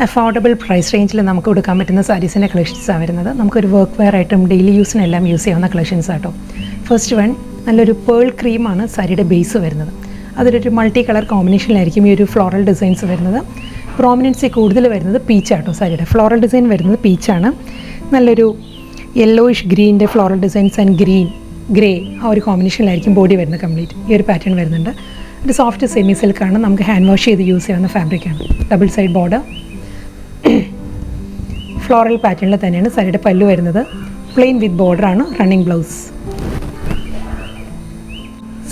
Affordable price റേഞ്ചിൽ നമുക്ക് കൊടുക്കാൻ പറ്റുന്ന സാരീസിൻ്റെ കളക്ഷൻസാണ് വരുന്നത്. നമുക്കൊരു വർക്ക് വെയർ ആയിട്ടും ഡെയിലി യൂസിനെല്ലാം യൂസ് ചെയ്യാവുന്ന കളക്ഷൻസ് ആട്ടോ. ഫസ്റ്റ് വൺ നല്ലൊരു പേൾ ക്രീമാണ് സാരിയുടെ ബേസ് വരുന്നത്. അതിലൊരു മൾട്ടി കളർ കോമ്പിനേഷനിലായിരിക്കും ഈ ഒരു ഫ്ലോറൽ ഡിസൈൻസ് വരുന്നത്. പ്രോമിനൻസി കൂടുതൽ വരുന്നത് പീച്ചാട്ടോ. സാരിയുടെ ഫ്ലോറൽ ഡിസൈൻ വരുന്നത് പീച്ചാണ്. നല്ലൊരു യെല്ലോയിഷ് ഗ്രീൻ്റെ ഫ്ലോറൽ ഡിസൈൻസ് ആൻഡ് ഗ്രേ ആ ഒരു കോമ്പിനേഷനിലായിരിക്കും ബോഡി വരുന്നത്. കംപ്ലീറ്റ് ഈ ഒരു പാറ്റേൺ വരുന്നുണ്ട്. ഒരു സോഫ്റ്റ് സെമി സിൽക്കാണ്. നമുക്ക് ഹാൻഡ് വാഷ് ചെയ്ത് യൂസ് ചെയ്യാവുന്ന ഫാബ്രിക്കാണ്. ഡബിൾ സൈഡ് ബോർഡർ ഫ്ലോറൽ പാറ്റേണിൽ തന്നെയാണ് സാരിയുടെ പല്ലു വരുന്നത്. പ്ലെയിൻ വിത്ത് ബോർഡറാണ്. Running blouse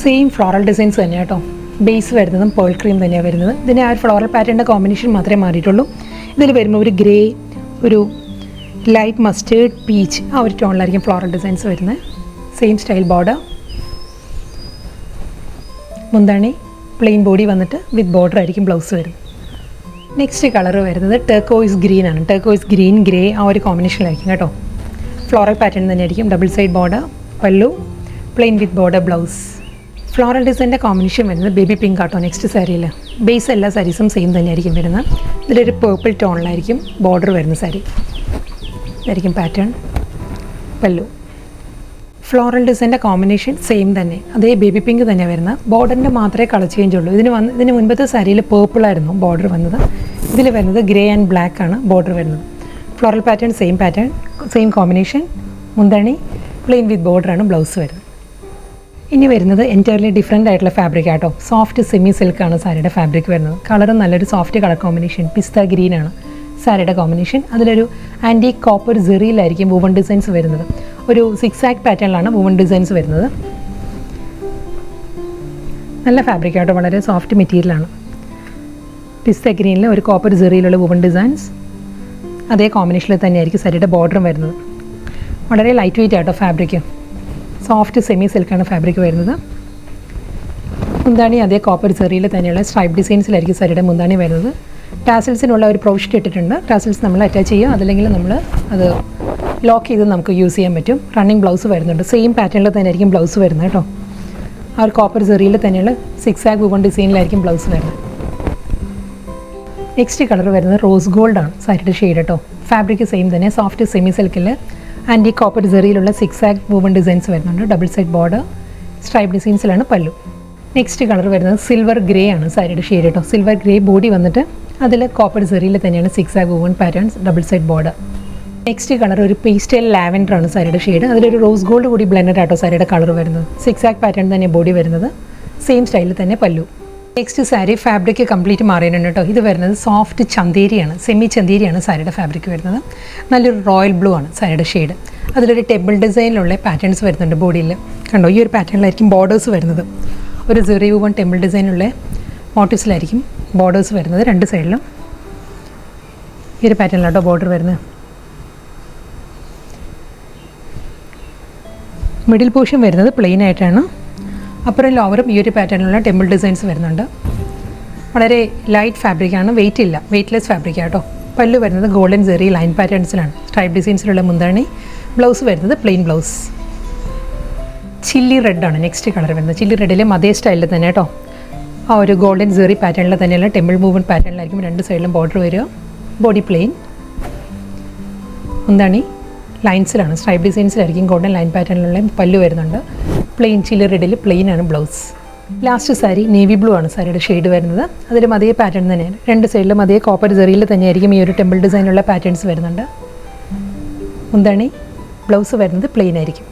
same floral designs തന്നെയാണ് കേട്ടോ. ബേസ് വരുന്നതും പേൾ ക്രീം തന്നെയാണ് വരുന്നത്. ഇതിന് ആ ഒരു ഫ്ലോറൽ പാറ്റേണിൻ്റെ കോമ്പിനേഷൻ മാത്രമേ മാറിയിട്ടുള്ളൂ. ഇതിൽ വരുമ്പോൾ ഒരു ഗ്രേ, ഒരു ലൈറ്റ് മസ്റ്റേർഡ്, പീച്ച് ആ ഒരു ടോണിലായിരിക്കും ഫ്ലോറൽ ഡിസൈൻസ് വരുന്നത്. Same style border. മുന്താണി പ്ലെയിൻ ബോഡി വന്നിട്ട് വിത്ത് ബോർഡർ ആയിരിക്കും ബ്ലൗസ് വരുന്നത്. നെക്സ്റ്റ് കളർ വരുന്നത് ടെർക്കോയിസ് ഗ്രീൻ ആണ്. ടെർക്കോയിസ് ഗ്രീൻ ഗ്രേ ആ ഒരു കോമ്പിനേഷനിലായിരിക്കും കേട്ടോ. ഫ്ലോറൽ പാറ്റേൺ തന്നെയായിരിക്കും. Double side border, pallu, plain with border, blouse. Floral ഡിസൈൻ്റെ കോമ്പിനേഷൻ വരുന്നത് ബേബി പിങ്ക് ആട്ടോ. നെക്സ്റ്റ് സാരിയിൽ ബേസ് എല്ലാ സാരീസും സെയിം തന്നെയായിരിക്കും വരുന്നത്. ഇതിലൊരു പേർപ്പിൾ ടോണിലായിരിക്കും ബോർഡർ വരുന്ന സാരി. ഇതായിരിക്കും പാറ്റേൺ. പല്ലു. ഫ്ലോറൽ ഡിസൈൻ്റെ കോമ്പിനേഷൻ സെയിം തന്നെ, അതേ ബേബി പിങ്ക് തന്നെ വരുന്നത്. ബോർഡറിൻ്റെ മാത്രമേ കളർ ചേഞ്ച് ഉള്ളൂ. ഇതിന് മുൻപത്തെ സാരിയിൽ പേർപ്പിളായിരുന്നു ബോർഡർ വന്നത്. ഇതിൽ വരുന്നത് ഗ്രേ ആൻഡ് ബ്ലാക്ക് ആണ് ബോർഡർ വരുന്നത്. Floral pattern, same combination. മുന്താണി പ്ലെയിൻ വിത്ത് ബോർഡറാണ് ബ്ലൗസ് വരുന്നത്. ഇനി വരുന്നത് എൻറ്റയർലി ഡിഫറെൻ്റ് ആയിട്ടുള്ള ഫാബ്രിക് ആട്ടോ. സോഫ്റ്റ് സെമി സിൽക്കാണ് സാരിയുടെ ഫാബ്രിക് വരുന്നത്. കളറും നല്ലൊരു സോഫ്റ്റ് കളർ കോമ്പിനേഷൻ. പിസ്ത ഗ്രീനാണ് സാരിയുടെ കോമ്പിനേഷൻ. അതിലൊരു ആൻറ്റി കോപ്പർ സെറിയിലായിരിക്കും വുവൺ ഡിസൈൻസ് വരുന്നത്. ഒരു സിക്സാക് പാറ്റേണിലാണ് വുവൺ ഡിസൈൻസ് വരുന്നത്. നല്ല ഫാബ്രിക് ആട്ടോ. വളരെ സോഫ്റ്റ് മെറ്റീരിയലാണ്. പിസ്ത ഗ്രീനിൽ ഒരു കോപ്പർ സെറിയിലുള്ള വുവൺ ഡിസൈൻസ്. അതേ കോമ്പിനേഷനിൽ തന്നെയായിരിക്കും സാരിയുടെ ബോർഡറും വരുന്നത്. വളരെ ലൈറ്റ് വെയിറ്റ് ആട്ടോ ഫാബ്രിക്. സോഫ്റ്റ് സെമി സിൽക്കാണ് ഫാബ്രിക് വരുന്നത്. മുന്താണി അതേ കോപ്പർ സെറിയിൽ തന്നെയുള്ള സ്ട്രൈപ്പ് ഡിസൈൻസിലായിരിക്കും സാരിയുടെ മുന്താണി വരുന്നത്. ടാസിൽസിനുള്ള ഒരു പ്രൊവിഷൻ ഇട്ടിട്ടുണ്ട്. ടാസിൽസ് നമ്മൾ അറ്റാച്ച് ചെയ്യുക, അതല്ലെങ്കിൽ നമ്മൾ അത് ലോക്ക് ചെയ്ത് നമുക്ക് യൂസ് ചെയ്യാൻ പറ്റും. റണ്ണിങ് ബ്ലൗസ് വരുന്നുണ്ട്. സെയിം പാറ്റേണിൽ തന്നെ ആയിരിക്കും ബ്ലൗസ് വരുന്നത് കേട്ടോ. ആ ഒരു കോപ്പർ സെറിയിൽ തന്നെയുള്ള സിക്സാക് വുവൺ ഡിസൈനിലായിരിക്കും ബ്ലൗസ് വരുന്നത്. നെക്സ്റ്റ് കളർ വരുന്നത് റോസ് ഗോൾഡാണ് സാരിയുടെ ഷെയ്ഡ് കേട്ടോ. ഫാബ്രിക് സെയിം തന്നെ, സോഫ്റ്റ് സെമി സിൽക്കിൽ ആൻറ്റി കോപ്പർ സെറിയിലുള്ള സിക്സാക് വുവൺ ഡിസൈൻസ് വരുന്നുണ്ട്. ഡബിൾ സൈഡ് ബോർഡർ, സ്ട്രൈപ്പ് ഡിസൈൻസിലാണ് പല്ലു. നെക്സ്റ്റ് കളർ വരുന്നത് സിൽവർ ഗ്രേ ആണ് സാരിയുടെ ഷെയ്ഡ് കേട്ടോ. സിൽവർ ഗ്രേ ബോഡി വന്നിട്ട് അതിൽ കോപ്പർ സെറിയിൽ തന്നെയാണ് zigzag woven patterns, double side border. Next colour ഒരു പേസ്റ്റൽ ലാവൻഡർ ആണ് സാരിയുടെ ഷെയ്ഡ്. അതിലൊരു റോസ് ഗോൾഡ് കൂടി ബ്ലെൻഡഡ് ആട്ടോ സാരിയുടെ കളർ വരുന്നത്. സിക്സാക് പാറ്റേൺ തന്നെ ബോഡി വരുന്നത്. സെയിം സ്റ്റൈലിൽ തന്നെ പല്ലു. നെക്സ്റ്റ് സാരി ഫാബ്രിക് കംപ്ലീറ്റ് മാറിയിട്ടുണ്ട് കേട്ടോ. ഇത് വരുന്നത് സോഫ്റ്റ് ചന്തേരിയാണ്, സെമി ചന്തേരിയാണ് സാരിയുടെ ഫാബ്രിക് വരുന്നത്. നല്ലൊരു റോയൽ ബ്ലൂ ആണ് സാരിയുടെ ഷെയ്ഡ്. അതിലൊരു ടെബിൾ ഡിസൈനിലുള്ള പാറ്റേൺസ് വരുന്നുണ്ട് ബോഡിയിൽ. കണ്ടോ, ഈ ഒരു പാറ്റേണിലായിരിക്കും ബോർഡേഴ്സ് വരുന്നത്. ഒരു സെറി വുവൺ ടെമ്പിൾ ഡിസൈനുള്ള മോട്ടീവ്സിലായിരിക്കും ബോർഡേഴ്സ് വരുന്നത് രണ്ട് സൈഡിലും. ഈ ഒരു പാറ്റേണിലാട്ടോ ബോർഡർ വരുന്നത്. മിഡിൽ പോർഷൻ വരുന്നത് പ്ലെയിൻ ആയിട്ടാണ്. അപ്പുറം ലോവറും ഈ ഒരു പാറ്റേണിലുള്ള ടെമ്പിൾ ഡിസൈൻസ് വരുന്നുണ്ട്. വളരെ ലൈറ്റ് ഫാബ്രിക്കാണ്, വെയിറ്റ് ഇല്ല, വെയ്റ്റ്ലെസ് ഫാബ്രിക്കാണ് കേട്ടോ. പല്ലു വരുന്നത് ഗോൾഡൻ സെറി ലൈൻ പാറ്റേൺസിലാണ്. സ്ട്രൈപ്പ് ഡിസൈൻസിലുള്ള മുന്താണി. ബ്ലൗസ് വരുന്നത് പ്ലെയിൻ ബ്ലൗസ്. ചില്ലി റെഡാണ് നെക്സ്റ്റ് കളർ വരുന്നത്. ചില്ലി റെഡിലും അതേ സ്റ്റൈലിൽ തന്നെ കേട്ടോ. ആ ഒരു ഗോൾഡൻ സെറി പാറ്റേണിൽ തന്നെയുള്ള ടെമ്പിൾ മൂവ്മെൻറ്റ് പാറ്റേണിലായിരിക്കും രണ്ട് സൈഡിലും ബോർഡർ വരിക. Body plain. മുന്താണി ലൈൻസിലാണ്, സ്ട്രൈപ്പ് ഡിസൈൻസിലായിരിക്കും ഗോൾഡൻ ലൈൻ പാറ്റേണിലുള്ള പല്ലു വരുന്നുണ്ട്. പ്ലെയിൻ ചില്ലി റെഡിൽ പ്ലെയിൻ ആണ് blouse. Last sari navy blue ആണ് സാരിയുടെ ഷെയ്ഡ് വരുന്നത്. അതിലും അതേ പാറ്റേൺ തന്നെയാണ്. രണ്ട് സൈഡിലും അതേ കോപ്പർ സെറിയിൽ തന്നെയായിരിക്കും ഈ ഒരു ടെമ്പിൾ ഡിസൈനുള്ള പാറ്റേൺസ് വരുന്നുണ്ട്. മുന്താണി ബ്ലൗസ് വരുന്നത് പ്ലെയിൻ ആയിരിക്കും.